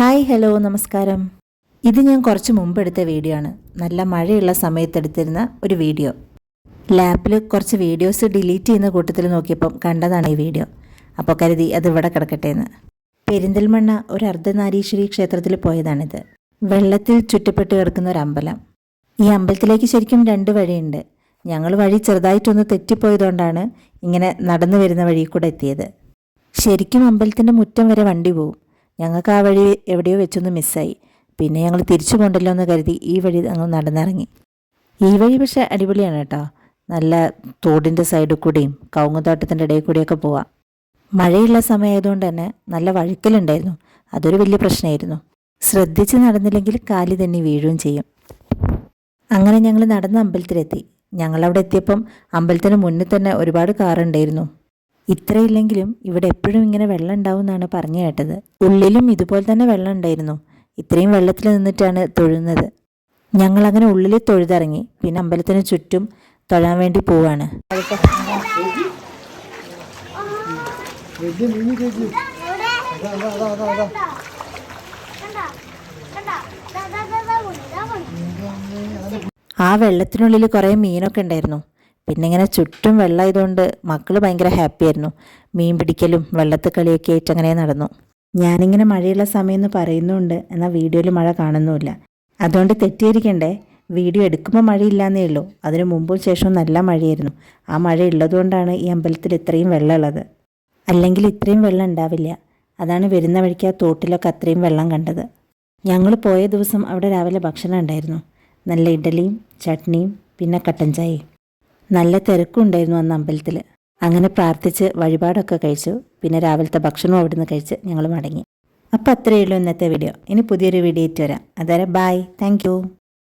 Hi hello നമസ്കാരം. ഇത് ഞാൻ കുറച്ച് മുമ്പ് എടുത്ത വീഡിയോ ആണ്. നല്ല മഴയുള്ള സമയത്ത് എടുത്തിരുന്ന ഒരു വീഡിയോ. ലാപ്പിൽ കുറച്ച് വീഡിയോസ് ഡിലീറ്റ് ചെയ്യുന്ന കൂട്ടത്തിൽ നോക്കിയപ്പം കണ്ടതാണ് ഈ വീഡിയോ. അപ്പോൾ കരുതി അത് ഇവിടെ കിടക്കട്ടെ എന്ന്. പെരിന്തൽമണ്ണ ഒരു അർദ്ധനാരീശ്വരി ക്ഷേത്രത്തിൽ പോയതാണിത്. വെള്ളത്തിൽ ചുറ്റപ്പെട്ട് കിടക്കുന്ന ഒരു അമ്പലം. ഈ അമ്പലത്തിലേക്ക് ശരിക്കും 2 വഴിയുണ്ട്. ഞങ്ങൾ വഴി ചെറുതായിട്ടൊന്ന് തെറ്റിപ്പോയതുകൊണ്ടാണ് ഇങ്ങനെ നടന്നു വരുന്ന വഴി കൂടെ എത്തിയത്. ശരിക്കും അമ്പലത്തിൻ്റെ മുറ്റം വരെ വണ്ടി പോവും. ഞങ്ങൾക്ക് ആ വഴി എവിടെയോ വെച്ചൊന്ന് മിസ്സായി. പിന്നെ ഞങ്ങൾ തിരിച്ചു പോകണ്ടല്ലോ എന്ന് കരുതി ഈ വഴി അങ്ങ് നടന്നിറങ്ങി. ഈ വഴി പക്ഷേ അടിപൊളിയാണ് കേട്ടോ. നല്ല തോടിൻ്റെ സൈഡിൽ കൂടിയും കവുങ്ങുതോട്ടത്തിൻ്റെ ഇടയിൽ കൂടിയൊക്കെ പോവാം. മഴയുള്ള സമയമായതുകൊണ്ട് തന്നെ നല്ല വഴുക്കലുണ്ടായിരുന്നു. അതൊരു വലിയ പ്രശ്നമായിരുന്നു. ശ്രദ്ധിച്ച് നടന്നില്ലെങ്കിൽ കാലി തന്നെ വീഴുകയും ചെയ്യും. അങ്ങനെ ഞങ്ങൾ നടന്ന് അമ്പലത്തിലെത്തി. ഞങ്ങളവിടെ എത്തിയപ്പം അമ്പലത്തിന് മുന്നിൽ തന്നെ ഒരുപാട് കാറുണ്ടായിരുന്നു. ഇത്രയില്ലെങ്കിലും ഇവിടെ എപ്പോഴും ഇങ്ങനെ വെള്ളം ഉണ്ടാവും എന്നാണ് പറഞ്ഞു കേട്ടത്. ഉള്ളിലും ഇതുപോലെ തന്നെ വെള്ളം ഉണ്ടായിരുന്നു. ഇത്രയും വെള്ളത്തിൽ നിന്നിട്ടാണ് തൊഴുന്നത്. ഞങ്ങളങ്ങനെ ഉള്ളിൽ തൊഴുതിറങ്ങി. പിന്നെ അമ്പലത്തിന് ചുറ്റും തൊഴാൻ വേണ്ടി പോവാണ്. ആ വെള്ളത്തിനുള്ളിൽ കുറേ മീനൊക്കെ ഉണ്ടായിരുന്നു. പിന്നെ ഇങ്ങനെ ചുറ്റും വെള്ളമായതുകൊണ്ട് മക്കൾ ഭയങ്കര ഹാപ്പി ആയിരുന്നു. മീൻ പിടിക്കലും വെള്ളത്തിൽ കളിയൊക്കെ ആയിട്ട് അങ്ങനെ നടന്നു. ഞാനിങ്ങനെ മഴയുള്ള സമയം എന്ന് പറയുന്നുണ്ട്, എന്നാൽ വീഡിയോയിൽ മഴ കാണുന്നുമില്ല. അതുകൊണ്ട് തെറ്റിയിരിക്കണ്ടേ. വീഡിയോ എടുക്കുമ്പോൾ മഴയില്ലാന്നേ ഉള്ളൂ. അതിന് മുമ്പും ശേഷവും നല്ല മഴയായിരുന്നു. ആ മഴ ഉള്ളതുകൊണ്ടാണ് ഈ അമ്പലത്തിൽ ഇത്രയും വെള്ളമുള്ളത്. അല്ലെങ്കിൽ ഇത്രയും വെള്ളം ഉണ്ടാവില്ല. അതാണ് വരുന്ന വഴിക്ക് ആ തോട്ടിലൊക്കെ അത്രയും വെള്ളം കണ്ടത്. ഞങ്ങൾ പോയ ദിവസം അവിടെ രാവിലെ ഭക്ഷണം ഉണ്ടായിരുന്നു. നല്ല ഇഡലിയും ചട്നിയും പിന്നെ കട്ടൻ ചായയും. നല്ല തിരക്കും ഉണ്ടായിരുന്നു അന്ന് അമ്പലത്തിൽ. അങ്ങനെ പ്രാർത്ഥിച്ച് വഴിപാടൊക്കെ കഴിച്ചു. പിന്നെ രാവിലത്തെ ഭക്ഷണവും അവിടെ നിന്ന് കഴിച്ച് ഞങ്ങൾ മടങ്ങി. അപ്പോൾ അത്രയേ ഉള്ളൂ ഇന്നത്തെ വീഡിയോ. ഇനി പുതിയൊരു വീഡിയോ ആയിട്ട് വരാം. അതുവരെ ബൈ. Thank you.